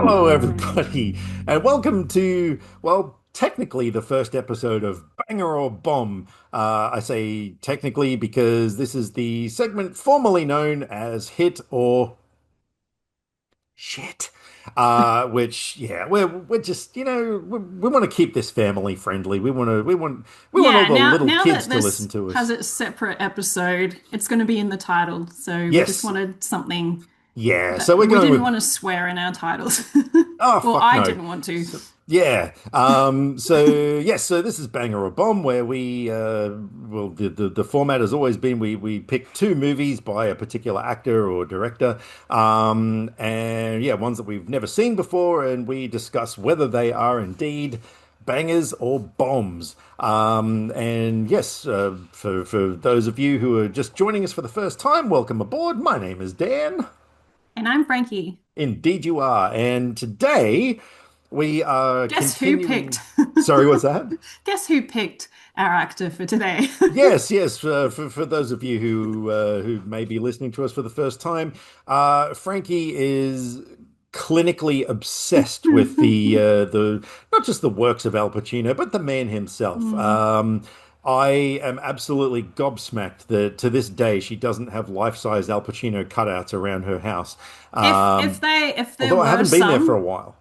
Hello, everybody, and welcome to, well, technically the first episode of Banger or Bomb. I say technically because this is the segment formerly known as Hit or Shit. Which, yeah, we're just, we want to keep this family friendly. We want all Yeah, the little now kids that to listen this to has us. its separate episode, it's going to be in the title. So we just Yes, wanted something yeah. that So we're we going didn't with want to swear in our titles. Oh, Well, fuck I no. didn't want to. So, yeah. So yes, so this is Banger or Bomb where well the format has always been we pick two movies by a particular actor or director. And yeah, ones that we've never seen before, and we discuss whether they are indeed bangers or bombs. And yes, for those of you who are just joining us for the first time, welcome aboard. My name is Dan. And I'm Frankie. Indeed, you are. And today we are Guess who continuing. picked? Sorry, what's that? Guess who picked our actor for today? Yes, yes. For those of you who may be listening to us for the first time, Frankie is clinically obsessed with the not just the works of Al Pacino, but the man himself. Hmm. I am absolutely gobsmacked that to this day she doesn't have life-size Al Pacino cutouts around her house. If Um, they if there although I were haven't been there for a some while.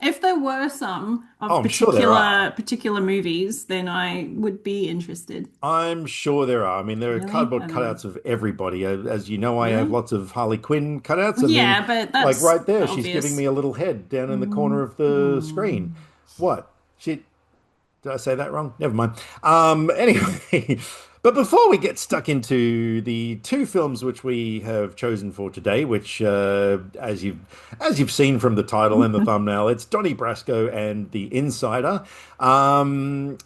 if there were some Oh, of I'm sure there are. particular movies, then I would be interested. I'm sure there are. I mean, there are Really? I cardboard don't know. cutouts of everybody. As you know, I have Really? lots of Harley Quinn cutouts. I mean, Yeah, but like that's right there, she's giving obvious. me a little head down in the corner Mm, of the screen. mm. What? She, did I say that wrong? Never mind. Anyway, but before we get stuck into the two films which we have chosen for today, which, as you've seen from the title and the thumbnail, it's Donnie Brasco and The Insider. Um,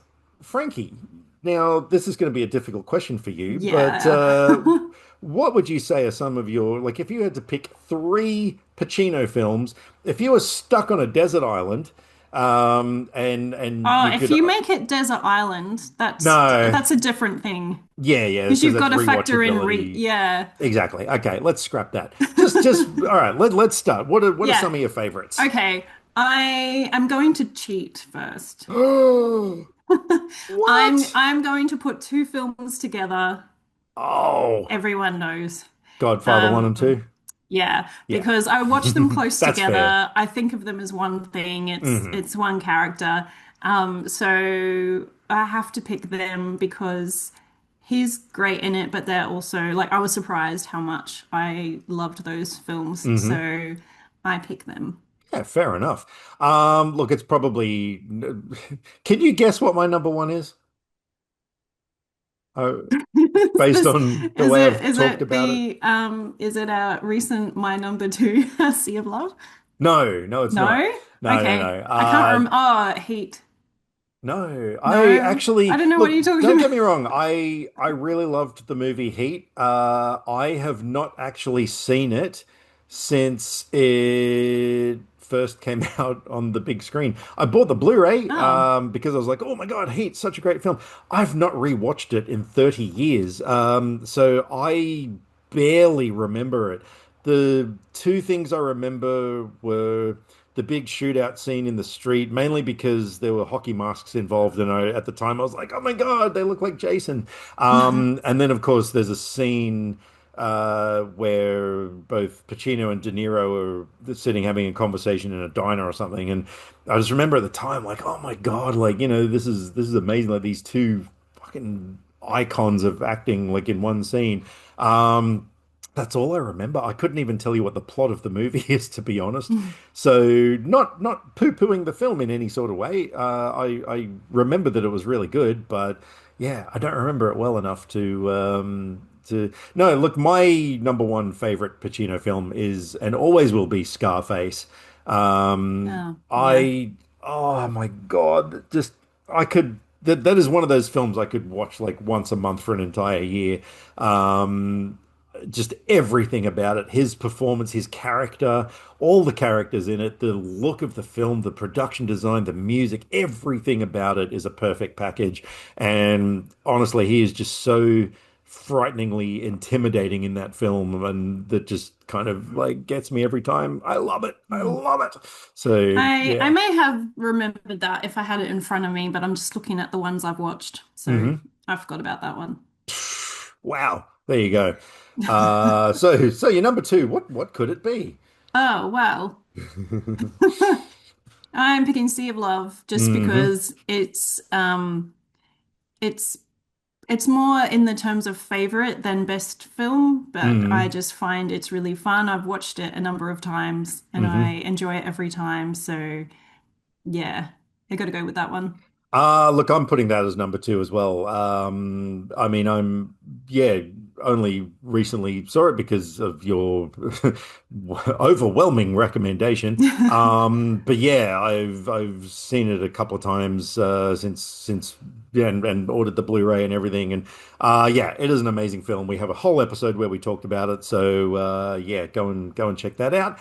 Frankie, now this is going to be a difficult question for you, but Yeah. what would you say are some of your, like, if you had to pick three Pacino films, if you were stuck on a desert island, and Oh, you if could you make it Desert Island, no, that's a different thing. yeah, yeah, Because because you've that's got to factor in re rewatchability. yeah. Exactly. Okay, let's scrap that. Just all right. Let's start. What are Yeah. some of your favorites? Okay. I am going to cheat first. What? I'm going to put two films together Oh, everyone knows. Godfather one and Um, two. yeah, Yeah, because I watch them close that's fair. together. I think of them as one thing. Hmm. It's one character. So I have to pick them because he's great in it, but they're also like I was surprised how much I loved those films. Hmm. So I pick them. Yeah, fair enough. Look, it's probably. Can you guess what my number one is? Oh, based This on the way I've is talked it about it. the is it a recent My Number Two Sea of Love? No, no, it's not. No? No, no, Okay. no. I can't remember. Oh, Heat. No, I No, I actually don't know what you're look, talking don't about. get me wrong. I really loved the movie Heat. I have not actually seen it since it first came out on the big screen. I bought the Blu-ray Oh. because I was like, "Oh my God, Heat, such a great film." I've not rewatched it in 30 years. So I barely remember it. The two things I remember were the big shootout scene in the street, mainly because there were hockey masks involved, and at the time I was like, "Oh my God, they look like Jason." And then of course there's a scene where both Pacino and De Niro are sitting having a conversation in a diner or something, and I just remember at the time like, "Oh my God, like this is amazing! Like these two fucking icons of acting like in one scene." That's all I remember. I couldn't even tell you what the plot of the movie is, to be honest. So, not poo-pooing the film in any sort of way. I remember that it was really good, but yeah, I don't remember it well enough to. No, look, my number one favorite Pacino film is and always will be Scarface. Oh, yeah. I oh my God, just I could. That is one of those films I could watch like once a month for an entire year. Just everything about it, his performance, his character, all the characters in it, the look of the film, the production design, the music, everything about it is a perfect package. And honestly, he is just so frighteningly intimidating in that film, and that just kind of like gets me every time. I love it. I Mm. love it. So I yeah. may have remembered that if I had it in front of me, but I'm just looking at the ones I've watched, so Hmm. I forgot about that one. Wow. There you go. So your number two, what could it be? Oh, well. I'm picking Sea of Love just Hmm. because it's it's more in the terms of favorite than best film, but I Hmm. just find it's really fun. I've watched it a number of times and I Hmm. enjoy it every time. So yeah, I got to go with that one. Look, I'm putting that as number two as well. I mean, yeah, only recently saw it because of your overwhelming recommendation. But yeah, I've seen it a couple of times since yeah, and ordered the Blu-ray and everything. And yeah, it is an amazing film. We have a whole episode where we talked about it. So yeah, go and check that out.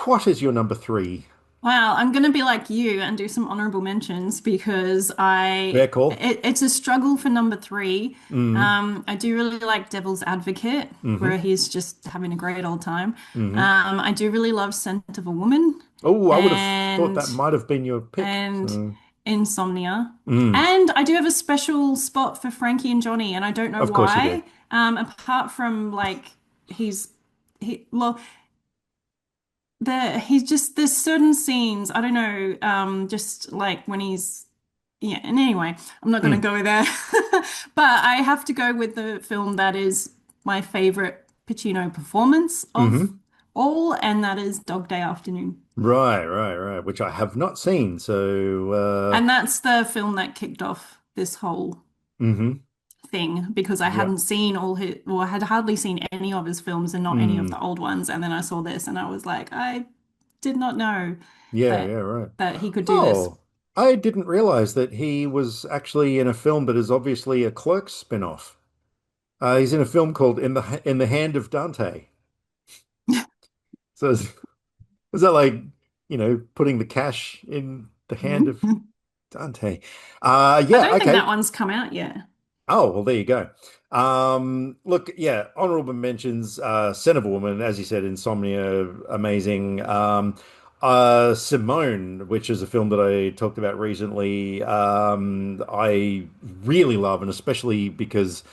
What is your number three? Wow, I'm gonna be like you and do some honorable mentions because Fair call. it's a struggle for number three. Mm, I do really like Devil's Advocate, where hmm. he's just having a great old time. Hmm. I do really love Scent of a Woman Oh, I would have thought and that might have been your pick. and So, Insomnia. mm, And I do have a special spot for Frankie and Johnny, and I don't know of course you do. why. Apart from like he's well, he's just there's certain scenes I don't know just like when he's yeah and anyway I'm not going to Mm, go there but I have to go with the film that is my favorite Pacino performance of hmm. all, and that is Dog Day Afternoon. Right. Which I have not seen. So, And that's the film that kicked off this whole hmm. thing because I Yep. hadn't seen all his or I had hardly seen any of his films and not any of Mm, the old ones, and then I saw this and I was like, I did not know yeah, that right. he could do this. Oh, I didn't realize that he was actually in a film that is obviously a Clerks spin-off. He's in a film called In the Hand of Dante. So is that like, putting the cash in the hand of Dante? I Yeah, don't think that okay. one's come out yet. Oh, well, there you go. Look, yeah, honorable mentions, Scent of a Woman, as you said, Insomnia, amazing. Simone, which is a film that I talked about recently, I really love, and especially because,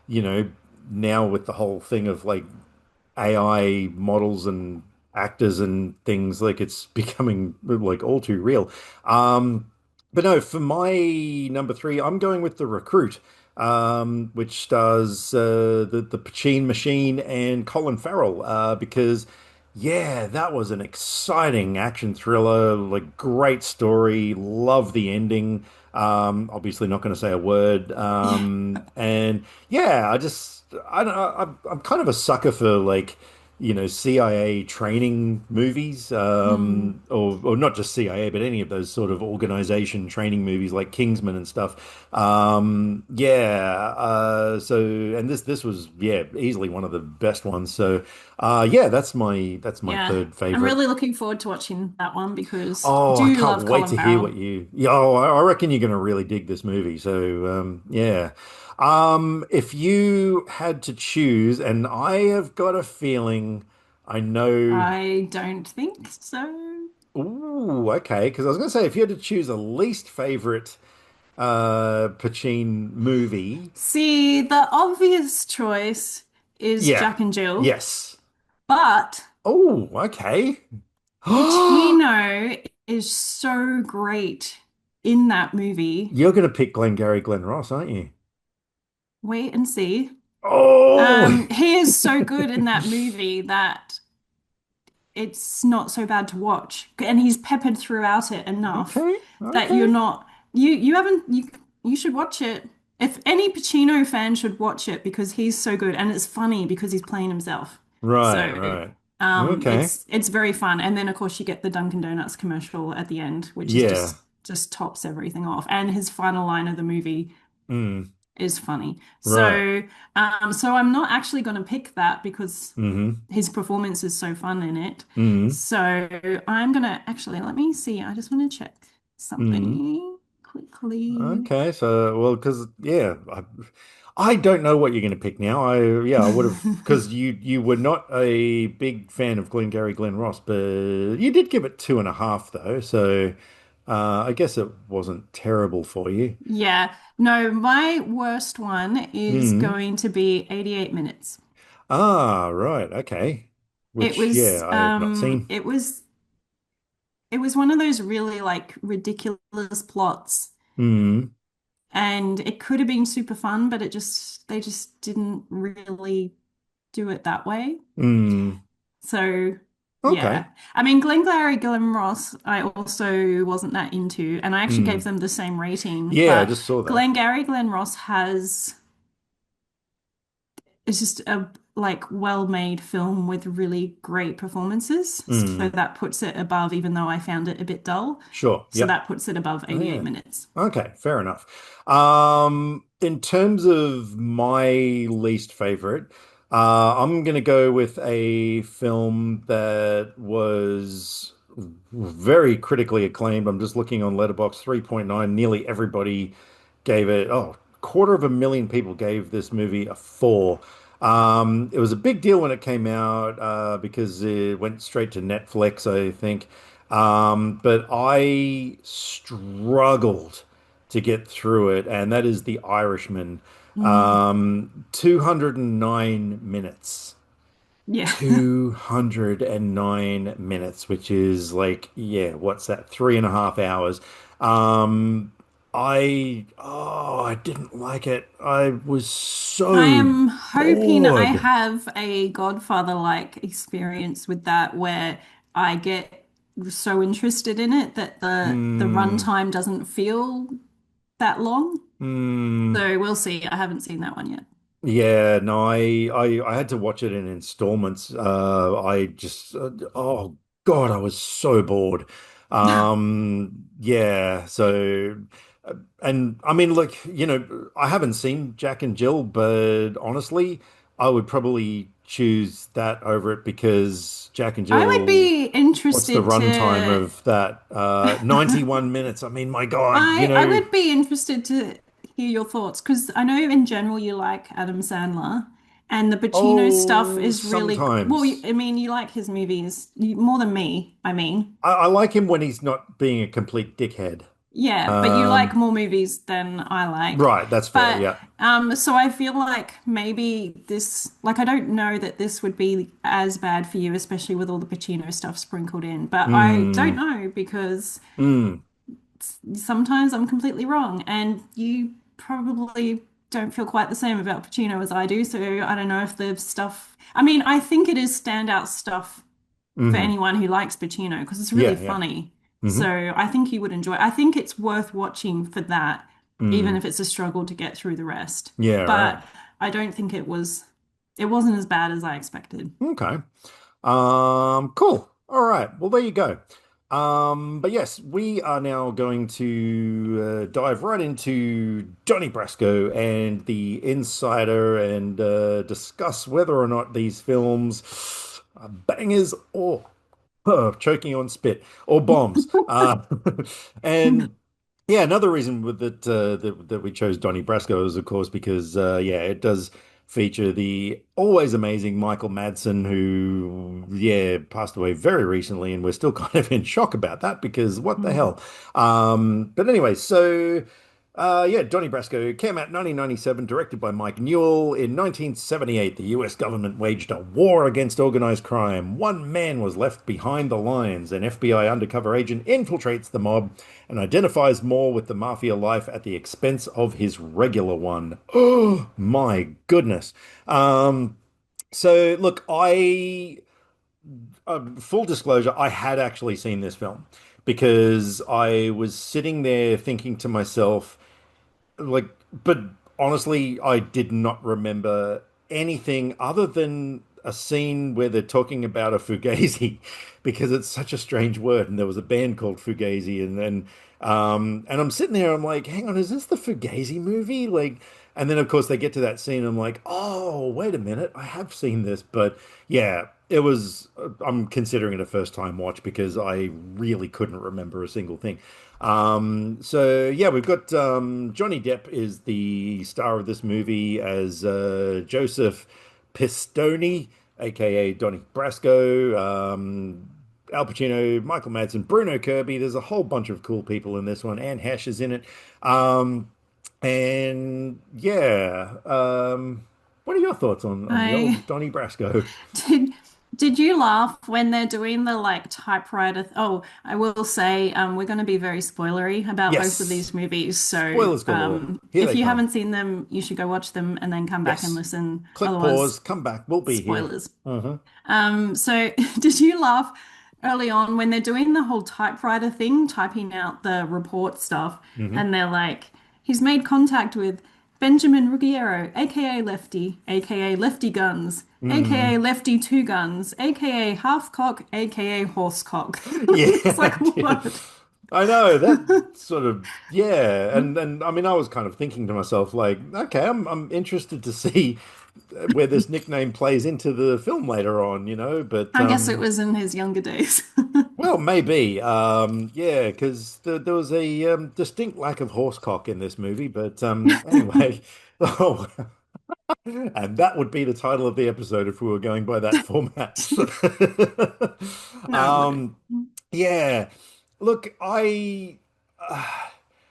you know, now with the whole thing of like AI models and actors and things like it's becoming like all too real. But no, for my number three, I'm going with The Recruit, which stars the Pacino Machine and Colin Farrell, because yeah, that was an exciting action thriller, like great story, love the ending. Obviously not going to say a word. Yeah. And yeah, I don't know. I'm kind of a sucker for like, CIA training movies, Mm. or not just CIA, but any of those sort of organization training movies like Kingsman and stuff. Yeah. And this was yeah easily one of the best ones. So, yeah, that's my Yeah. third I'm favorite. really looking forward to watching that one because I Oh, I do can't love wait Colin to hear Farrell. what yeah, oh, I reckon you're going to really dig this movie. So, yeah. If you had to choose, and I have got a feeling I know, I don't think so. ooh, okay, because I was going to say if you had to choose a least favorite Pacino movie, See, the obvious choice is yeah. Jack and Jill, Yes. but Oh, okay. Pacino is so great in that movie. You're going to pick Glengarry Glen Ross, aren't you? Wait and see. Oh, He is so good in that movie that it's not so bad to watch. And he's peppered throughout it enough okay, that you're okay. not you haven't you should watch it. If any Pacino fan should watch it because he's so good and it's funny because he's playing himself. Right, So right. Okay. it's very fun. And then of course you get the Dunkin' Donuts commercial at the end, which is Yeah. just tops everything off. And his final line of the movie Mm. is funny. Right. So I'm not actually going to pick that because Mm-hmm. his performance is so fun in it. Mm-hmm. So I'm going to actually let me see. I just want to check Mm-hmm. something quickly. Okay. So, well, because yeah, I don't know what you're going to pick now. I would have because you were not a big fan of Glengarry Glen Ross, but you did give it 2.5 though, so I guess it wasn't terrible for you. Yeah. No, my worst one is Hmm. going to be 88 minutes. Ah, right. Okay. It Which, was yeah, I have not seen. it was one of those really like ridiculous plots, Hmm. and it could have been super fun, but they just didn't really do it that way. Hmm. So Okay. yeah. I mean, Glengarry Glen Ross, I also wasn't that into, and I actually gave Hmm. them the same rating, Yeah, I but just saw that. Glengarry Glen Ross has it's just a like well-made film with really great performances. So Hmm. that puts it above, even though I found it a bit dull. Sure. So Yep. that puts it above Oh, 88 yeah. minutes. Okay, fair enough. In terms of my least favorite, I'm gonna go with a film that was very critically acclaimed. I'm just looking on Letterboxd, 3.9. Nearly everybody gave it, oh, 250,000 people gave this movie a 4. It was a big deal when it came out because it went straight to Netflix, I think. But I struggled to get through it, and that is The Irishman. Mm, 209 minutes. yeah. 209 minutes, which is like, yeah, what's that? 3.5 hours. Um, I didn't like it. I was I so am hoping I bored. have a Godfather-like experience with that where I get so interested in it that the Hmm. runtime doesn't feel that long. Hmm. So we'll see. I haven't seen that one yet. Yeah, no, I had to watch it in installments. I just oh God, I was so bored. Yeah, so and I mean, like, I haven't seen Jack and Jill, but honestly, I would probably choose that over it because Jack and I would Jill, be what's the interested runtime to of that? 91 minutes. I mean, my God, I would be interested to hear your thoughts because I know in general you like Adam Sandler and the Pacino stuff oh, is really well, sometimes. I mean, you like his movies more than me, I mean. I like him when he's not being a complete dickhead. Yeah, but you like Um, more movies than I like. right, that's fair. But Yeah. so I feel like maybe this like I don't know that this would be as bad for you, especially with all the Pacino stuff sprinkled in. But I don't Mm, know because mm, sometimes I'm completely wrong, and you probably don't feel quite the same about Pacino as I do. So I don't know if the stuff, I mean, I think it is standout stuff for hmm. anyone who likes Pacino because it's really Yeah, yeah. funny. Hmm. So I think you would enjoy. I think it's worth watching for that, even Mm, if it's a struggle to get through the rest. yeah, right. But I don't think it wasn't as bad as I expected. Okay. Cool. All right. Well, there you go. But yes, we are now going to dive right into Donnie Brasco and the Insider and discuss whether or not these films are bangers or choking on spit or bombs. And yeah, another reason that we chose Donnie Brasco is, of course, because yeah, it does feature the always amazing Michael Madsen, who yeah passed away very recently, and we're still kind of in shock about that because what the Hmm. hell. But anyway, so. Yeah, Donnie Brasco came out 1997, directed by Mike Newell. In 1978, the US government waged a war against organized crime. One man was left behind the lines. An FBI undercover agent infiltrates the mob and identifies more with the mafia life at the expense of his regular one. Oh my goodness. So look, full disclosure, I had actually seen this film because I was sitting there thinking to myself, like, but honestly, I did not remember anything other than a scene where they're talking about a fugazi because it's such a strange word. And there was a band called Fugazi, and I'm sitting there, I'm like, hang on, is this the Fugazi movie? Like, And then of course they get to that scene. I'm like, oh, wait a minute, I have seen this, but yeah, it was. I'm considering it a first time watch because I really couldn't remember a single thing. So yeah, we've got Johnny Depp is the star of this movie as Joseph Pistone, aka Donnie Brasco. Al Pacino, Michael Madsen, Bruno Kirby. There's a whole bunch of cool people in this one. Anne Hesh is in it. Um, and yeah, what are your thoughts on the I old Donnie Brasco? did did you laugh when they're doing the like typewriter? Oh, I will say we're going to be very spoilery about both of Yes, these movies. So spoilers galore. Here if they you come. haven't seen them, you should go watch them and then come back and Yes. listen. Click Otherwise, pause, come back. We'll be here. spoilers. Uh-huh. So did you laugh early on when they're doing the whole typewriter thing, typing out the report stuff, Hmm. and they're like, he's made contact with Benjamin Ruggiero, aka Lefty, aka Lefty Guns, aka Mm. Lefty Two Guns, aka Half Cock, aka Horse Cock. Yeah, It's like, I did. what? I know that sort of yeah, and I mean I was kind of thinking to myself like, okay, I'm interested to see where this nickname plays into the film later on, but I guess it was in his younger days. well, maybe. Yeah, because there was a distinct lack of horsecock in this movie. But anyway, oh, and that would be the title of the episode if we were going by that format. No, it wouldn't. Um, yeah. Look, uh,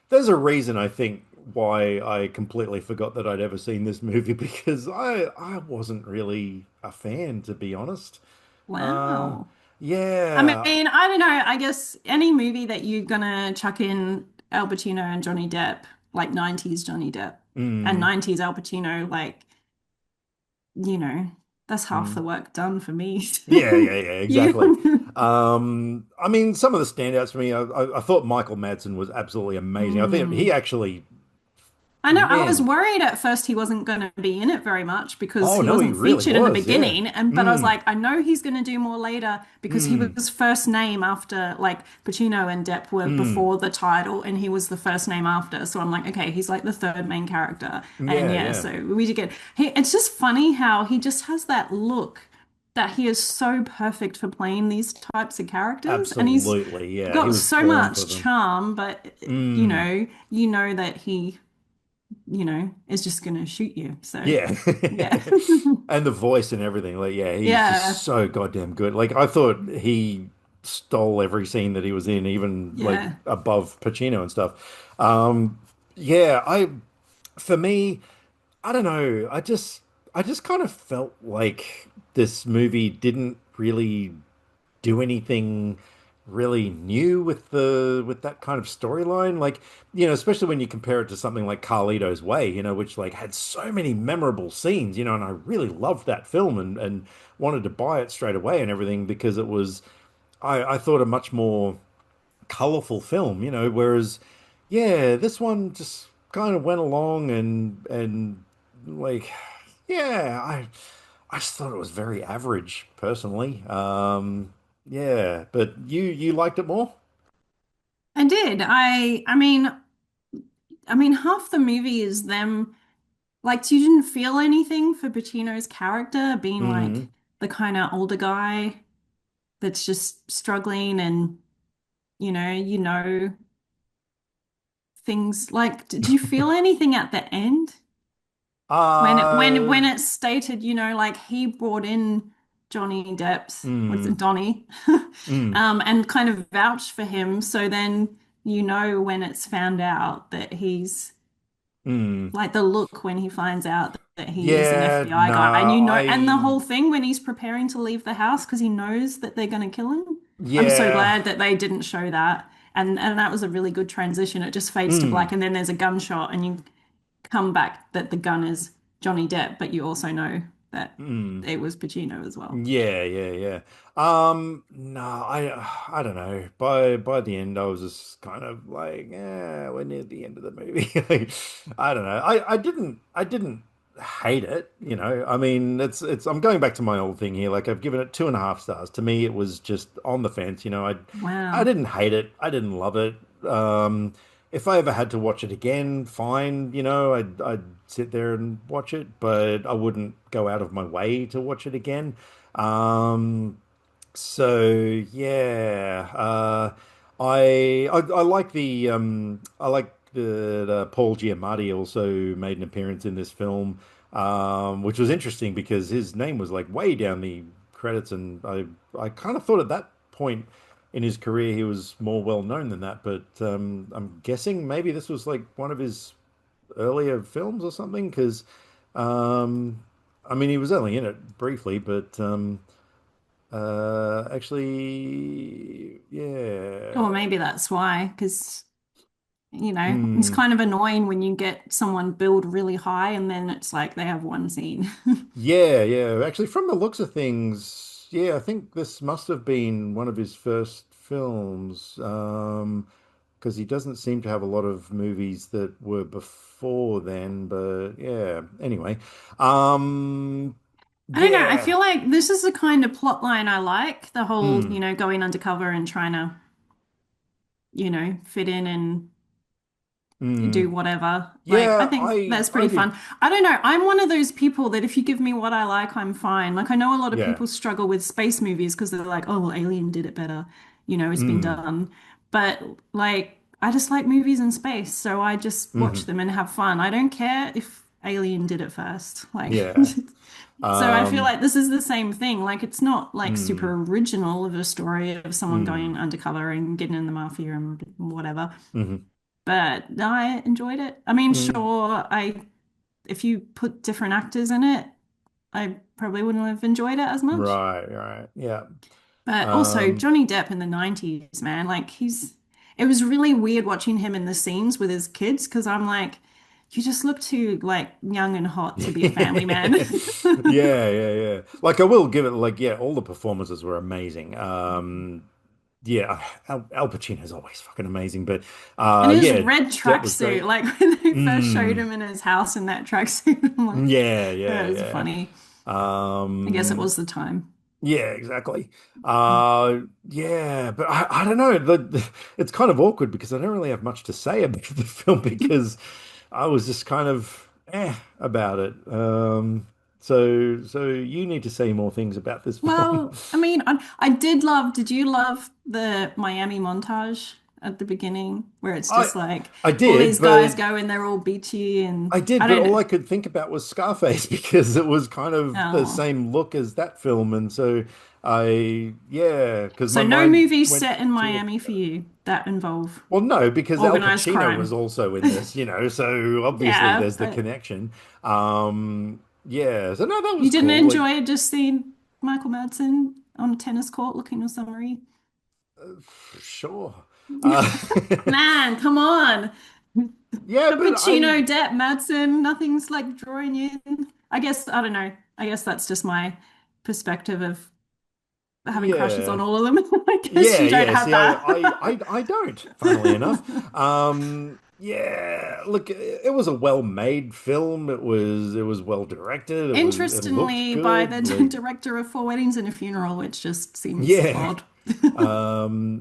there's a reason I think why I completely forgot that I'd ever seen this movie because I wasn't really a fan, to be honest. Uh, Wow. I mean, yeah. I don't know. I guess any movie that you're gonna chuck in Al Pacino and Johnny Depp, like 90s Johnny Depp and Mm, 90s Al Pacino, like, you know, that's half the mm. work done for me. Yeah, exactly. You I mean, some of the standouts for me, I thought Michael Madsen was absolutely amazing. I think he Mm. actually, I know I was man, worried at first he wasn't going to be in it very much because oh he no, he wasn't really featured in the was. Yeah. beginning and but I was Mm, like I know he's going to do more later because he mm, was first name after like Pacino and Depp were mm. before the title and he was the first name after so I'm like okay he's like the third main character and Yeah, yeah yeah. so we did get it's just funny how he just has that look that he is so perfect for playing these types of characters and he's Absolutely. Yeah. He got was so born for much them. charm but Mm, you know that he is just gonna shoot you. So, yeah. yeah. And the voice and everything. Like, yeah, he's just Yeah. so goddamn good. Like, I thought he stole every scene that he was in, even like Yeah. above Pacino and stuff. Yeah, for me, I don't know. I just kind of felt like this movie didn't really do anything really new with that kind of storyline. Like, especially when you compare it to something like Carlito's Way, which like had so many memorable scenes, and I really loved that film and wanted to buy it straight away and everything because it was I thought a much more colorful film, whereas yeah, this one just kind of went along and like yeah, I just thought it was very average personally. Yeah, but you liked it more? I did. I mean half the movie is them like you didn't feel anything for Pacino's character being like Mm, the kind of older guy that's just struggling and you know things like did you feel anything at the end? uh, When it's stated, like he brought in Johnny Depp's, what's it, mm, Donnie, mm, and kind of vouched for him. So then when it's found out that he's mm. like the look when he finds out that he is an Yeah, FBI guy, and nah, and the I whole thing when he's preparing to leave the house because he knows that they're going to kill him. I'm so yeah. glad that they didn't show that. And that was a really good transition. It just fades to Mm, black, and then there's a gunshot, and you come back that the gun is Johnny Depp, but you also know that mm. it was Pacino as well. Yeah. No, I don't know. By the end, I was just kind of like, yeah, we're near the end of the movie. Like, I don't know. I didn't hate it, I mean, it's I'm going back to my old thing here. Like I've given it 2.5 stars. To me, it was just on the fence, I Wow. didn't hate it. I didn't love it. Um, if I ever had to watch it again, fine, I'd sit there and watch it, but I wouldn't go out of my way to watch it again. Um, so yeah, I like that Paul Giamatti also made an appearance in this film, which was interesting because his name was like way down the credits, and I kind of thought at that point in his career he was more well known than that, but I'm guessing maybe this was like one of his earlier films or something because um, I mean he was only in it briefly, but. Actually, Or yeah. maybe that's why, because, it's Hmm. kind of annoying when you get someone build really high and then it's like they have one scene. Yeah, yeah. Actually, from the looks of things, yeah, I think this must have been one of his first films. Because he doesn't seem to have a lot of movies that were before then, but yeah. Anyway. Um, I don't know. I yeah. feel like this is the kind of plot line I like. The whole, Hmm. going undercover and trying to, fit in and Hmm. do whatever. Like, I Yeah, think I that's I pretty did. fun. I don't know. I'm one of those people that if you give me what I like, I'm fine. Like, I know a lot of Yeah. people struggle with space movies because they're like, oh, well, Alien did it better. It's been Hmm. done. But, like, I just like movies in space. So I just watch Hmm. them and have fun. I don't care if Alien did it first. Like, Yeah. so I feel Um, like this is the same thing. Like, it's not like hmm. super original of a story of someone Hmm. going undercover and getting in the mafia and whatever. Hmm. But I enjoyed it. I mean, Hmm. sure, I if you put different actors in it, I probably wouldn't have enjoyed it as much. Right, right. Yeah. But also Um, Johnny Depp in the 90s, man, like it was really weird watching him in the scenes with his kids because I'm like, you just look too like young and hot to be a family man. yeah, yeah, yeah. Like I will give it like yeah, all the performances were amazing. Yeah, Al Pacino's always fucking amazing, but And his yeah, red Depp was tracksuit, great. like when they first showed Mm, him in his house in that tracksuit, I'm like, yeah, that yeah, was yeah. funny. I guess it Um, was the time. yeah, exactly. Yeah, but I don't know. It's kind of awkward because I don't really have much to say about the film because I was just kind of about it. So you need to say more things about this film. Well, I mean, did you love the Miami montage at the beginning where it's I just like I all did, these guys but go and they're all beachy and I did, I but don't all know. I could think about was Scarface because it was kind of the Oh. same look as that film, and so yeah, because my So no mind movies went set in to Miami for you that involve well, no, because Al organized Pacino was crime. also in this, so obviously Yeah, there's the but connection. Yeah, so no, that you was didn't cool. Like, enjoy just seeing Michael Madsen on a tennis court looking all summery. sure. Uh, Man, come on. yeah, The but Pacino, Depp, Madsen, nothing's like drawing you in. I guess, I don't know. I guess that's just my perspective of having crushes on yeah, all of them. I guess yeah, you don't yeah. have See, I, that. I, I, I don't, funnily enough. Yeah, look, it was a well-made film. It was well directed. It looked Interestingly, by the good. Like, director of Four Weddings and a Funeral, which just seems yeah. odd.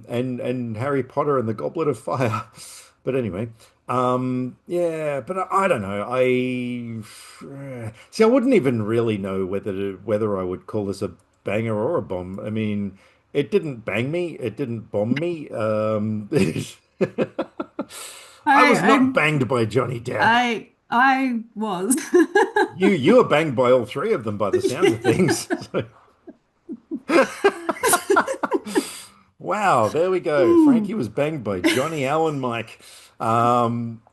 And Harry Potter and the Goblet of Fire. But anyway, yeah, but I don't know. I see. I wouldn't even really know whether I would call this a banger or a bomb. I mean, it didn't bang me. It didn't bomb me. I I, was not I'm, banged by Johnny Depp. I was. You were banged by all three of them by the sounds of Yeah. things. Wow, there we go. Frankie Hmm. was banged by Johnny Allen Mike.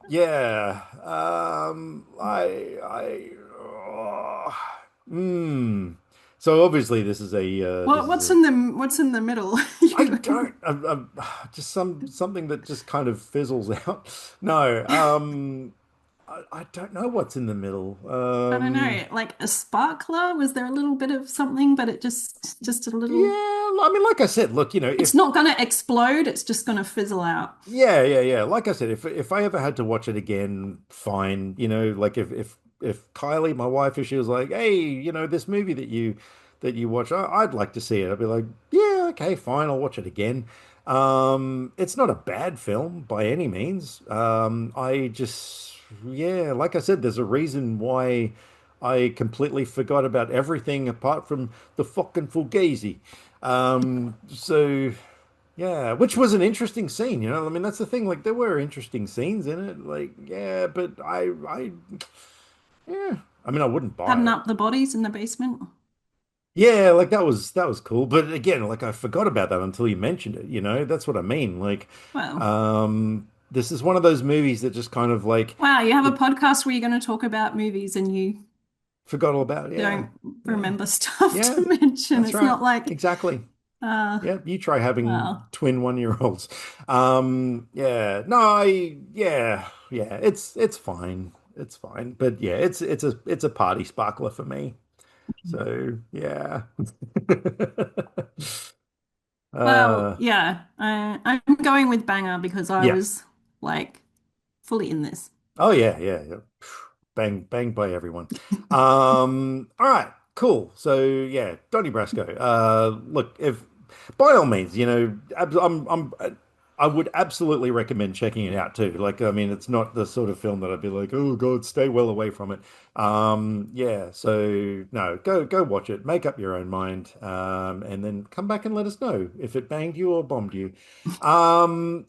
Yeah. Hmm. So obviously this is What's a in the middle? I don't just something that just kind of fizzles out. No, I don't know what's in the middle. I don't know, like a sparkler? Was there a little bit of something, but it just a Yeah, little. I mean, like I said, look, It's if not gonna explode, it's just gonna fizzle out. yeah, yeah, yeah. Like I said, if I ever had to watch it again, fine. Like if Kylie, my wife, if she was like, "Hey, this movie that you watch, I'd like to see it," I'd be like, "Yeah, okay, fine, I'll watch it again. It's not a bad film by any means. Yeah, like I said, there's a reason why I completely forgot about everything apart from the fucking Fugazi. So yeah, which was an interesting scene, you know. I mean, that's the thing. Like, there were interesting scenes in it. Like, yeah, but yeah. I mean, I wouldn't buy Cutting it. up the bodies in the basement. Yeah, like that was cool. But again, like I forgot about that until you mentioned it, you know? That's what I mean. Like, Well, this is one of those movies that just kind of like wow, you have a it podcast where you're going to talk about movies and you forgot all about. Yeah. don't Yeah. remember stuff Yeah. to mention. That's It's right. not like, Exactly. uh, Yeah, you try having well, twin 1 year olds. Yeah. No, yeah, it's fine. It's fine. But yeah, it's a party sparkler for me. So, yeah. well, Uh yeah, I'm going with banger because I yeah. was like fully in this. Oh yeah, yeah, yeah. Bang, bang by everyone. All right, cool. So yeah, Donnie Brasco. Look, if by all means, you know, I would absolutely recommend checking it out too. Like, I mean, it's not the sort of film that I'd be like, oh God, stay well away from it. Yeah. So no, go watch it. Make up your own mind, and then come back and let us know if it banged you or bombed you.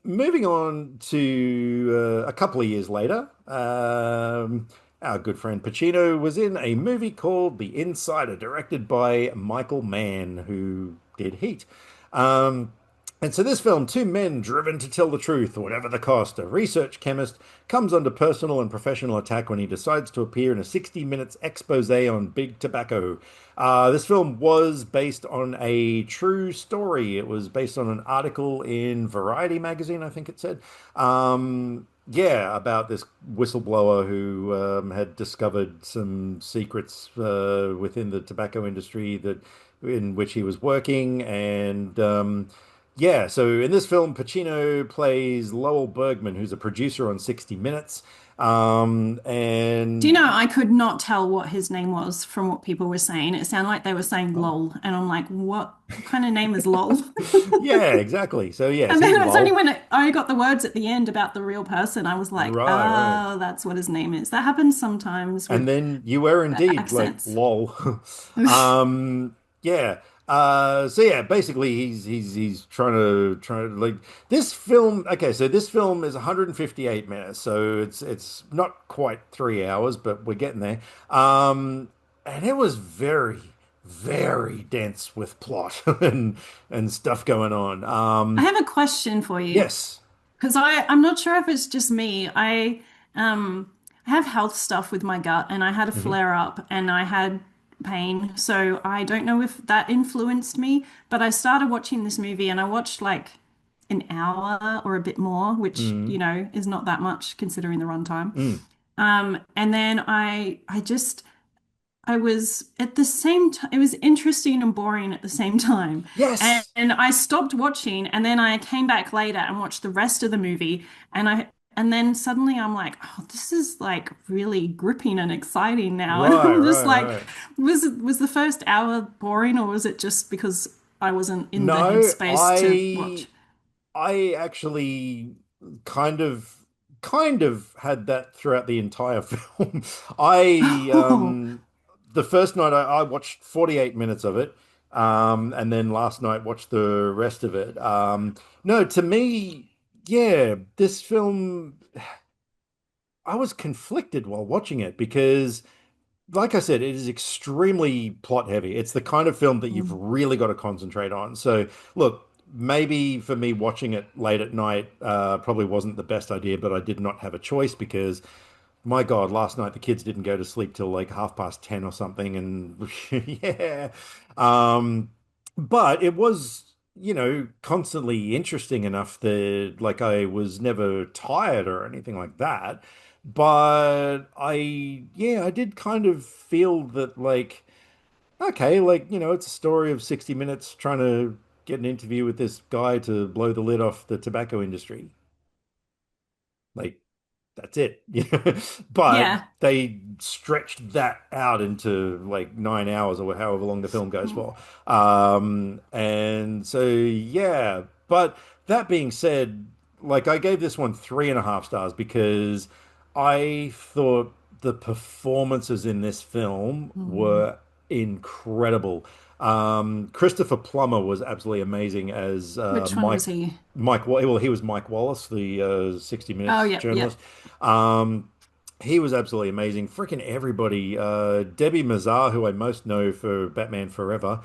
Moving on to a couple of years later, our good friend Pacino was in a movie called The Insider, directed by Michael Mann, who did Heat. Um, and so this film, two men driven to tell the truth, whatever the cost. A research chemist comes under personal and professional attack when he decides to appear in a 60 minutes expose on big tobacco. This film was based on a true story. It was based on an article in Variety magazine, I think it said. Yeah, about this whistleblower who had discovered some secrets within the tobacco industry that in which he was working, and yeah, so in this film, Pacino plays Lowell Bergman, who's a producer on 60 Minutes. Do you And know, I could not tell what his name was from what people were saying. It sounded like they were saying oh, lol. And I'm like, what kind of name is lol? yeah, exactly. So yes, And he's then it's only Lowell. when I got the words at the end about the real person, I was like, Right, right. oh, that's what his name is. That happens sometimes And with then you were indeed like accents. lol. Yeah. So yeah, basically he's trying to like this film. Okay, so this film is 158 minutes, so it's not quite 3 hours, but we're getting there. And it was very, very dense with plot and stuff going on. I have a question for you. Yes. Because I'm not sure if it's just me. Um I have health stuff with my gut and I had a Hmm. flare up and I had pain. So I don't know if that influenced me, but I started watching this movie and I watched like an hour or a bit more, which, Mm. is not that much considering the runtime. Mm. And then I was at the same time, it was interesting and boring at the same time. Yes. And I stopped watching and then I came back later and watched the rest of the movie. And then suddenly I'm like, oh, this is like really gripping and exciting now. And Right, I'm just right, like, right. was the first hour boring or was it just because I wasn't in the No, headspace to watch? I actually kind of kind of had that throughout the entire film. I Oh, the first night I watched 48 minutes of it. And then last night watched the rest of it. No, to me, yeah, this film I was conflicted while watching it because like I said, it is extremely plot heavy. It's the kind of film that you've really got to concentrate on. So, look, maybe for me watching it late at night probably wasn't the best idea, but I did not have a choice because, my God, last night the kids didn't go to sleep till like 10:30 or something, and yeah. Um, but it was, constantly interesting enough that like I was never tired or anything like that. But yeah, I did kind of feel that like, okay, like, it's a story of 60 minutes trying to get an interview with this guy to blow the lid off the tobacco industry. Like, that's it. But Yeah. they stretched that out into like 9 hours or however long the film goes for. And so yeah, but that being said, like I gave this one 3.5 stars because I thought the performances in this film Mm. were incredible. Christopher Plummer was absolutely amazing as Which one was he? Well, he was Mike Wallace, the 60 Oh, Minutes yep, journalist. yep. Um, he was absolutely amazing. Freaking everybody. Debbie Mazar, who I most know for Batman Forever,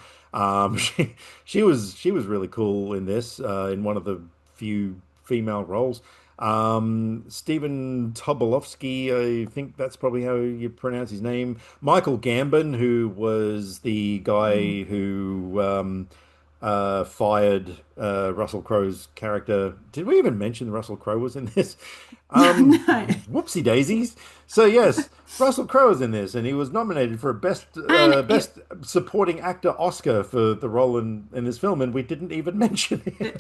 she was really cool in this, in one of the few female roles. Stephen Tobolowsky, I think that's probably how you pronounce his name. Michael Gambon, who was the Mm. guy who fired Russell Crowe's character. Did we even mention Russell Crowe was in this? No. Whoopsie daisies. So yes, Russell Crowe was in this, and he was nominated for a And best supporting actor Oscar for the role in this film, and we didn't even mention him.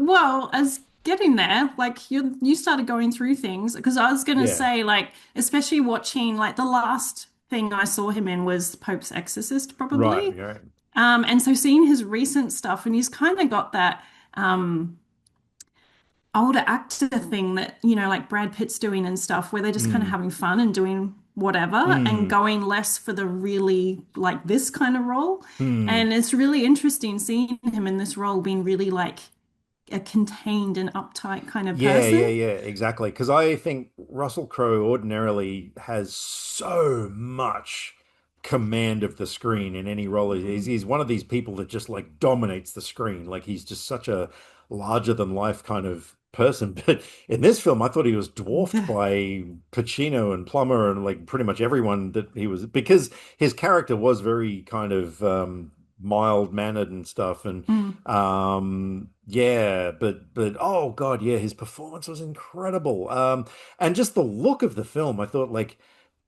well, as getting there, like you started going through things because I was gonna Yeah, say, like, especially watching like the last thing I saw him in was Pope's Exorcist, right, probably. right. And so seeing his recent stuff, and he's kind of got that um older actor thing that, like Brad Pitt's doing and stuff, where they're just kind of Mm, having fun and doing whatever and mm, going less for the really like this kind of role. mm. And it's really interesting seeing him in this role being really like a contained and uptight kind of Yeah, yeah, person. yeah, exactly. Because I think Russell Crowe ordinarily has so much command of the screen in any role. He's one of these people that just like dominates the screen. Like he's just such a larger than life kind of person. But in this film, I thought he was dwarfed by Pacino and Plummer and like pretty much everyone that he was, because his character was very kind of mild-mannered and stuff. And Mm. yeah, but oh God, yeah, his performance was incredible. And just the look of the film, I thought like,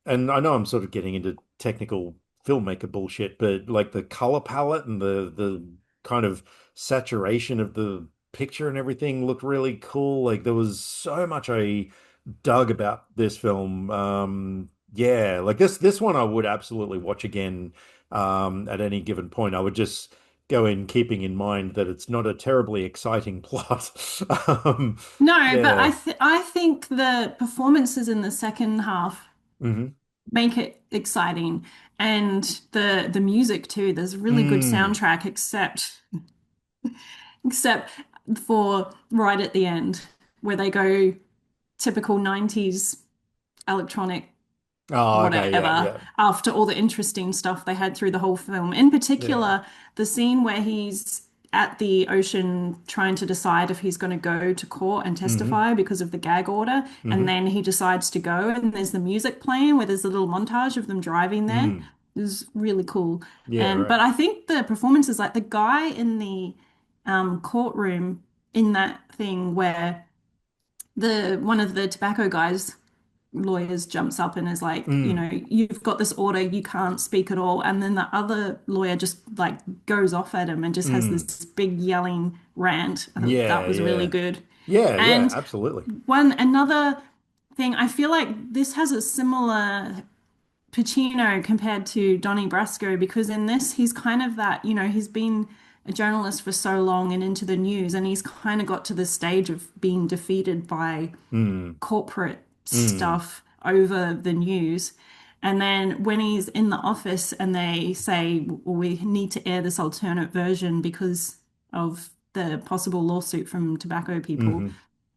and I know I'm sort of getting into technical filmmaker bullshit, but like the color palette and the kind of saturation of the picture and everything looked really cool. Like there was so much I dug about this film. Yeah, like this one I would absolutely watch again at any given point. I would just go in keeping in mind that it's not a terribly exciting plot. Um, No, but yeah. I think the performances in the second half Hmm. make it exciting, and the music too. There's a really good Mm. soundtrack, except for right at the end where they go typical 90s electronic Oh, okay. Yeah, whatever yeah. after all the interesting stuff they had through the whole film. In Yeah. particular, the scene where he's at the ocean trying to decide if he's going to go to court and Hmm. testify because of the gag order, and Hmm. then he decides to go, and there's the music playing where there's a little montage of them driving there. Mm. It was really cool. Yeah, And right. but I think the performances, like the guy in the courtroom in that thing where the one of the tobacco guys lawyers jumps up and is like, Mm. you've got this order, you can't speak at all. And then the other lawyer just like goes off at him and just has Mm. this big yelling rant. I thought Yeah, that was really yeah. good. Yeah, yeah, And absolutely. another thing, I feel like this has a similar Pacino compared to Donnie Brasco because in this he's kind of that, he's been a journalist for so long and into the news, and he's kind of got to the stage of being defeated by Mm. corporate Mm. stuff over the news. And then when he's in the office and they say, well, we need to air this alternate version because of the possible lawsuit from tobacco people. Hmm.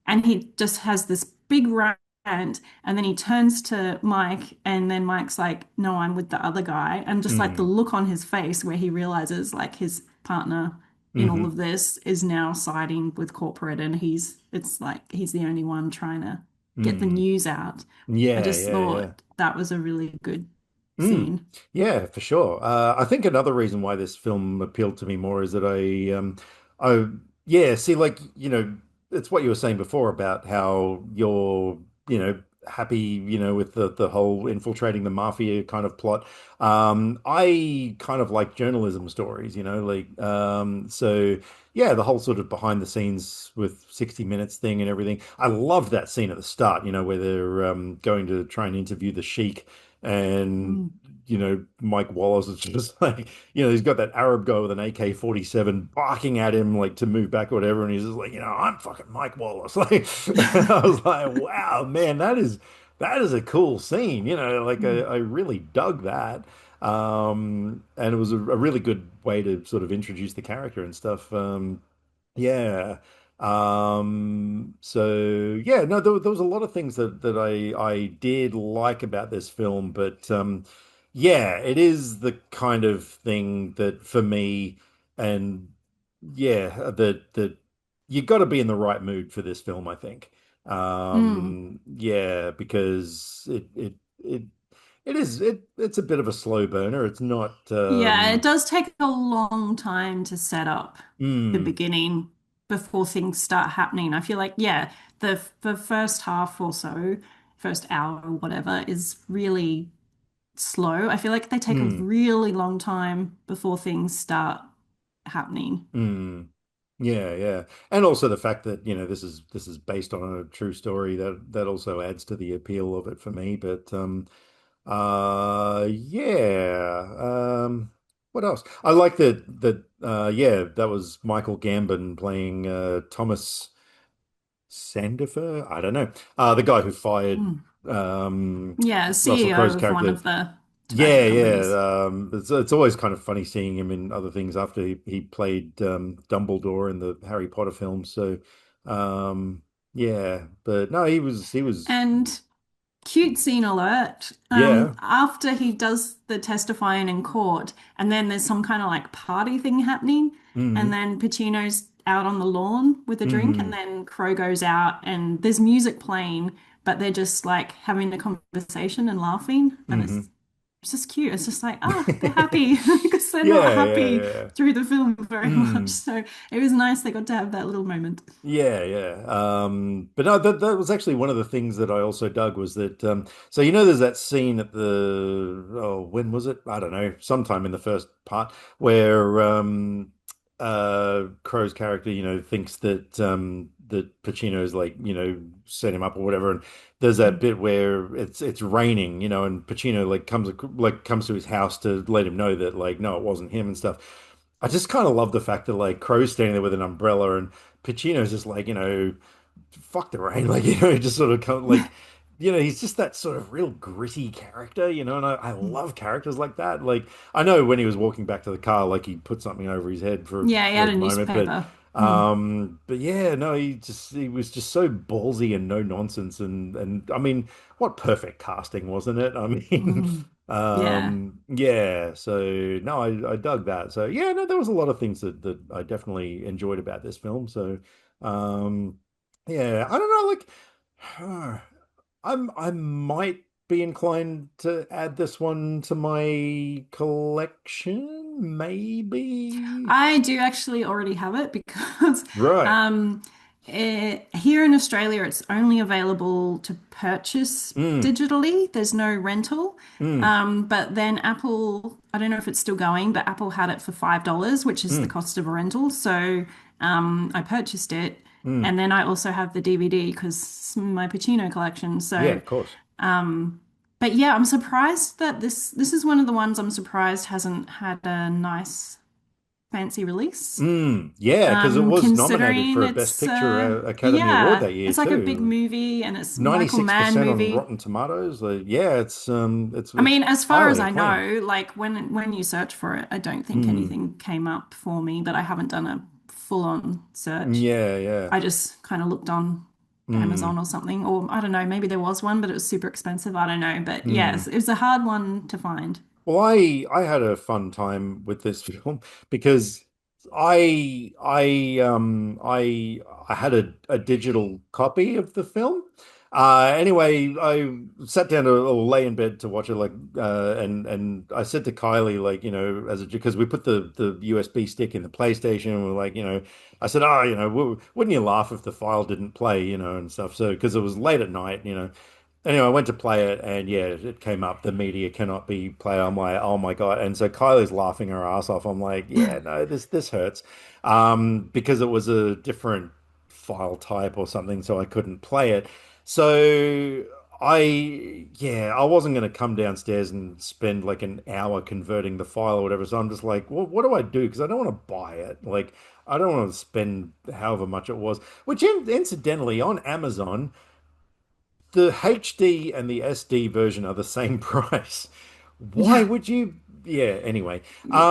And he just has this big rant. And then he turns to Mike, and then Mike's like, no, I'm with the other guy. And just like the Mm. look on his face where he realizes like his partner in all Hmm. of this is now siding with corporate, and it's like he's the only one trying to get the Mm. news out. I Yeah, just yeah, yeah. thought that was a really good Mm. scene. Yeah, for sure. I think another reason why this film appealed to me more is that I, yeah, see, like, it's what you were saying before about how you're, happy, with the whole infiltrating the mafia kind of plot. I kind of like journalism stories, like so yeah, the whole sort of behind the scenes with 60 Minutes thing and everything. I love that scene at the start, where they're going to try and interview the Sheik and Mm. Mike Wallace is just like, he's got that Arab guy with an AK-47 barking at him like to move back or whatever, and he's just like, I'm fucking Mike Wallace. Like, I was like, wow, man, that is a cool scene. Like Mm. I really dug that. And it was a really good way to sort of introduce the character and stuff. Yeah. So yeah, no, there was a lot of things that I did like about this film, but yeah, it is the kind of thing that for me, and yeah, that you got to be in the right mood for this film, I think. Mm. Yeah, because it's a bit of a slow burner. It's not Yeah, it does take a long time to set up the mm, beginning before things start happening. I feel like, yeah, the first half or so, first hour or whatever, is really slow. I feel like they take a mm, really long time before things start happening. mm. Yeah, yeah. And also the fact that, this is based on a true story that also adds to the appeal of it for me. But yeah. What else? I like that yeah, that was Michael Gambon playing Thomas Sandifer. I don't know. The guy who fired Mm. um Yeah, Russell Crowe's CEO of one character. of the tobacco Yeah, companies. yeah. It's always kind of funny seeing him in other things after he played Dumbledore in the Harry Potter films. So, yeah, but no, he was And cute scene alert. yeah. After he does the testifying in court, and then there's some kind of like party thing happening, and Mm, then Pacino's out on the lawn with a drink, and mm, then Crow goes out, and there's music playing, but they're just like having a conversation and laughing, and mm. it's just cute. It's just like, ah, they're happy because they're not Yeah, yeah, happy yeah. through the film very much. Mm. So it was nice they got to have that little moment. Yeah, yeah. But no, that was actually one of the things that I also dug was that so there's that scene at when was it? I don't know, sometime in the first part where Crow's character, thinks that Pacino's like, set him up or whatever, and there's that bit where it's raining, and Pacino like comes to his house to let him know that like no, it wasn't him and stuff. I just kind of love the fact that like Crow's standing there with an umbrella and Pacino's just like, fuck the rain. Like, just sort of come like, he's just that sort of real gritty character, and I love characters like that. Like, I know when he was walking back to the car, like he put something over his head for Yeah, he for had a a moment, but newspaper. Mm. yeah, no, he was just so ballsy and no nonsense and I mean, what perfect casting, wasn't it? I mean, Mm. Yeah. yeah, so no, I dug that. So yeah, no, there was a lot of things that I definitely enjoyed about this film. So um yeah, I don't know, like I might be inclined to add this one to my collection, maybe. I do actually already have it because Right. um, here in Australia, it's only available to purchase Mm, digitally. There's no rental. mm, But then Apple, I don't know if it's still going, but Apple had it for $5, which is the mm, cost of a rental. So I purchased it. mm. And then I also have the DVD because my Pacino collection. Yeah, So of course. but yeah, I'm surprised that this is one of the ones I'm surprised hasn't had a nice fancy release. Yeah, because it was nominated Considering for a Best it's Picture Academy Award yeah, that year it's like a big too. movie and it's Michael Mann 96% on movie. Rotten Tomatoes. Like, yeah, it's I it's mean, as far as highly I acclaimed. know, like when you search for it, I don't think Mm, anything came up for me, but I haven't done a full-on search. yeah, yeah. I just kind of looked on Mm, Amazon or something, or I don't know, maybe there was one, but it was super expensive. I don't know. But mm. yes, it was a hard one to find. Well, I had a fun time with this film because I had a digital copy of the film. Anyway, I sat down to or lay in bed to watch it like and I said to Kylie like as a because we put the USB stick in the PlayStation and we're like I said wouldn't you laugh if the file didn't play and stuff so because it was late at night. anyway, I went to play it and yeah, it came up. The media cannot be played. I'm like, oh my God. And so Kylie's laughing her ass off. I'm like, yeah, no, this hurts. Because it was a different file type or something, so I couldn't play it. So yeah, I wasn't going to come downstairs and spend like an hour converting the file or whatever. So I'm just like, well, what do I do? Because I don't want to buy it. Like, I don't want to spend however much it was, which incidentally on Amazon the HD and the SD version are the same price. Why Yeah. would you? Yeah, anyway. Yeah.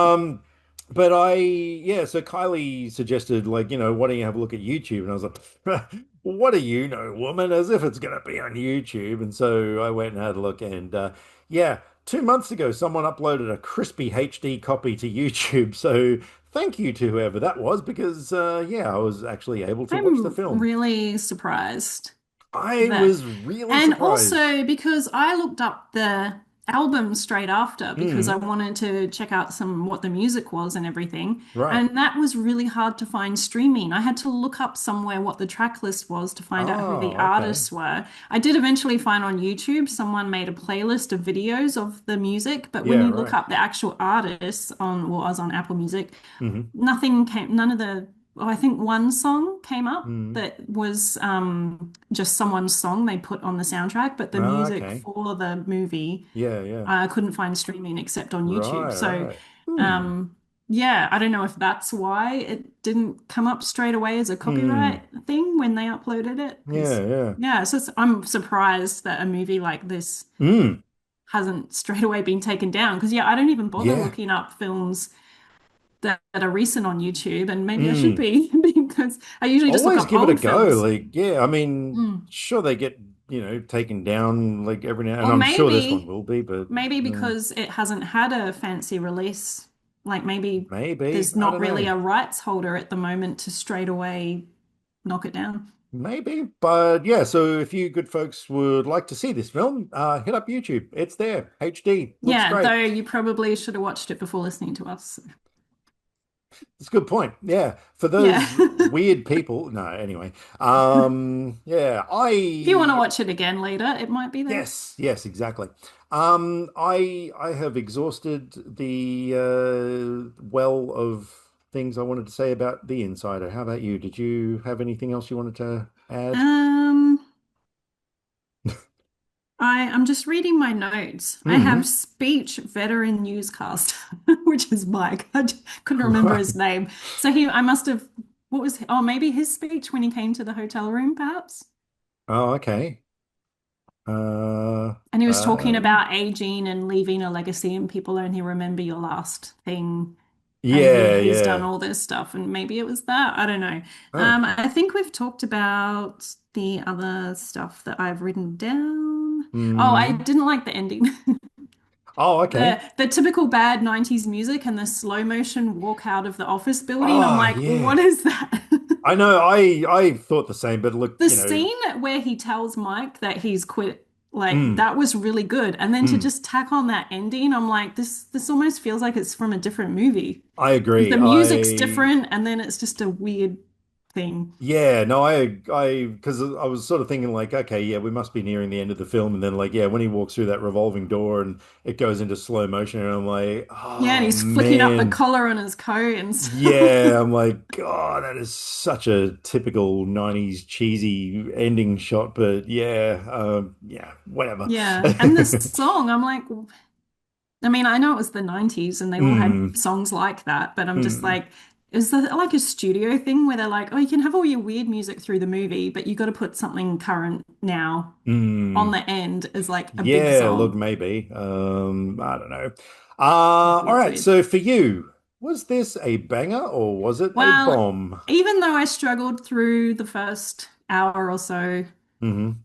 But yeah, so Kylie suggested, like, why don't you have a look at YouTube? And I was like, what do you know, woman? As if it's going to be on YouTube. And so I went and had a look. And yeah, 2 months ago, someone uploaded a crispy HD copy to YouTube. So thank you to whoever that was, because yeah, I was actually able to watch the I'm film. really surprised I that. was really And surprised. also because I looked up the album straight after because I Mm, wanted to check out some what the music was and everything. right. And that was really hard to find streaming. I had to look up somewhere what the track list was to find out who the Oh, okay. artists were. I did eventually find on YouTube someone made a playlist of videos of the music, but when Yeah, you look right. up the actual artists on, well, I was on Apple Music, Hmm. nothing came, none of the, oh, I think one song came up Mm. that was just someone's song they put on the soundtrack, but the Oh, music okay. for the movie Yeah, yeah. I couldn't find streaming except on YouTube. Right, So, right. Hmm. um, yeah, I don't know if that's why it didn't come up straight away as a Hmm. copyright thing when they uploaded it. Yeah, Because, yeah. yeah, so I'm surprised that a movie like this Hmm. hasn't straight away been taken down. Because, yeah, I don't even bother Yeah. looking up films that are recent on YouTube, and maybe I should Hmm. be because I usually just look Always up give it a old go. films. Like, yeah, I mean, Mm. sure they get, taken down like every now, and Or I'm sure this one will be, but maybe uh, because it hasn't had a fancy release, like maybe maybe. there's I not don't really know. a rights holder at the moment to straight away knock it down. Maybe. But yeah, so if you good folks would like to see this film, hit up YouTube. It's there. HD. Looks Yeah, though great. you probably should have watched it before listening to us. It's a good point. Yeah. For Yeah. those weird people. No, anyway. Yeah, If you want to watch it again later, it might be there. yes, yes, exactly. I have exhausted the well of things I wanted to say about The Insider. How about you? Did you have anything else you wanted to add? Um, I'm just reading my notes. I have Hmm. speech veteran newscaster, which is Mike. Couldn't remember Right. his name. So I must have, what was, oh, maybe his speech when he came to the hotel room, perhaps? Oh, okay. Uh, And he was talking um, about aging and leaving a legacy, and people only remember your last thing. And yeah, he's done yeah. all this stuff, and maybe it was that. I don't know. Oh. I think we've talked about the other stuff that I've written down. Oh, I Hmm. didn't like the ending. Oh, okay. The typical bad 90s music and the slow motion walk out of the office building. I'm Oh, like, what yeah. is that? I know. I thought the same, but look, The scene where he tells Mike that he's quit, like mm, that was really good. And then to mm, just tack on that ending, I'm like, this almost feels like it's from a different movie. I The agree. music's different, and then it's just a weird thing. Yeah, no, because I was sort of thinking like, okay, yeah, we must be nearing the end of the film, and then like, yeah, when he walks through that revolving door and it goes into slow motion, and I'm like, Yeah, and oh he's flicking up the man, collar on his coat and stuff. yeah, I'm like, God, that is such a typical 90s cheesy ending shot, but yeah, yeah, whatever. Yeah, and this song, I'm like, I mean, I know it was the 90s and they all had Mm, songs like that, but I'm just mm, like, is that like a studio thing where they're like, oh, you can have all your weird music through the movie, but you got to put something current now on mm. the end as like a big Yeah, look, song. maybe. I don't know. I thought it All was right. weird. So for you, was this a banger or was it a Well, bomb? even though I struggled through the first hour or so, Hmm.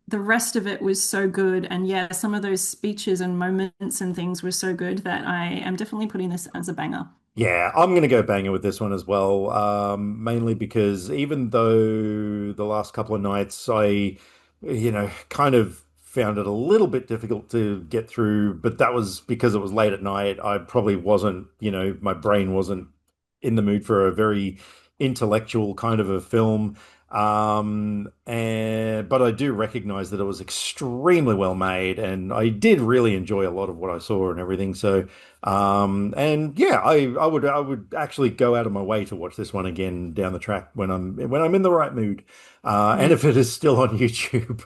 the rest of it was so good. And yeah, some of those speeches and moments and things were so good that I am definitely putting this as a banger. Yeah, I'm gonna go banger with this one as well. Mainly because even though the last couple of nights kind of found it a little bit difficult to get through, but that was because it was late at night. I probably wasn't, my brain wasn't in the mood for a very intellectual kind of a film. And but I do recognize that it was extremely well made, and I did really enjoy a lot of what I saw and everything. So, and yeah, I would actually go out of my way to watch this one again down the track when I'm in the right mood. And Yeah. if it is still on YouTube.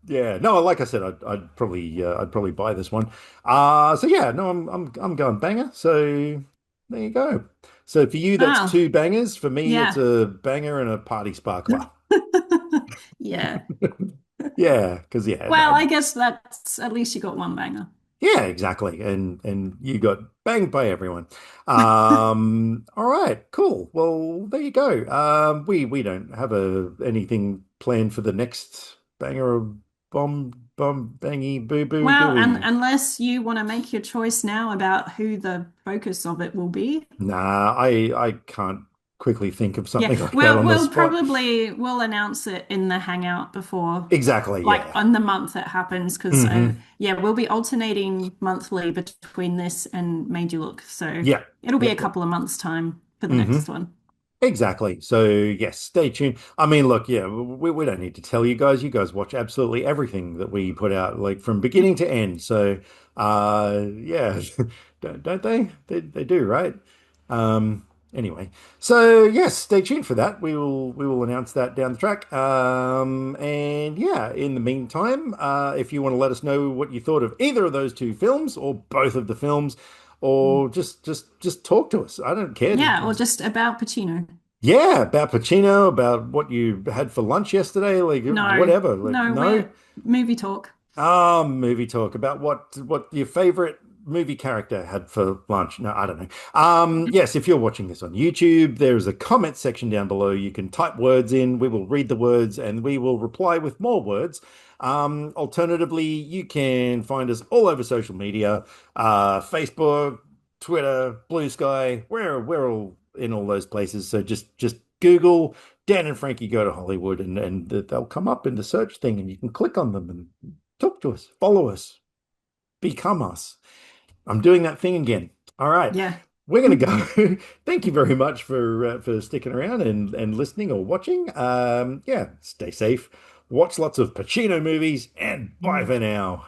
Yeah, no, like I said, I'd probably buy this one. So yeah, no, I'm going banger. So there you go. So for you, that's Wow. two bangers. For me, it's Yeah. a banger and a party sparkler. Yeah. Yeah, because yeah, Well, I guess that's at least you got one banger. yeah, exactly. And you got banged by everyone. All right, cool. Well, there you go. We don't have anything planned for the next banger of bomb bangy boo boo, do Well, and we? unless you want to make your choice now about who the focus of it will be. Nah, I can't quickly think of Yeah, something like that well, on the spot. we'll announce it in the Hangout before, Exactly, like yeah. on the month it happens, because Hmm. yeah, we'll be alternating monthly between this and Made You Look, so Yeah. it'll be a Yep, yep. couple of months' time for the Hmm. next one. Exactly. So yes, stay tuned. I mean, look, yeah, we don't need to tell you guys. You guys watch absolutely everything that we put out, like from beginning to end. So yeah, don't they? They do, right? Anyway, so yes, stay tuned for that. We will announce that down the track. And yeah, in the meantime, if you want to let us know what you thought of either of those two films or both of the films, or just talk to us. I don't care. Yeah, or just about Pacino. Yeah, about Pacino, about what you had for lunch yesterday, like No, whatever. Like, no, no. we're movie talk. Movie talk about what your favorite movie character had for lunch. No, I don't know. Yes, if you're watching this on YouTube, there's a comment section down below. You can type words in. We will read the words and we will reply with more words. Alternatively, you can find us all over social media, Facebook, Twitter, Blue Sky. We're all in all those places. So just Google Dan and Frankie Go to Hollywood, and they'll come up in the search thing, and you can click on them and talk to us, follow us, become us. I'm doing that thing again. All right. Yeah. We're going to go. Thank you very much for sticking around and listening or watching. Yeah, stay safe. Watch lots of Pacino movies and bye for now.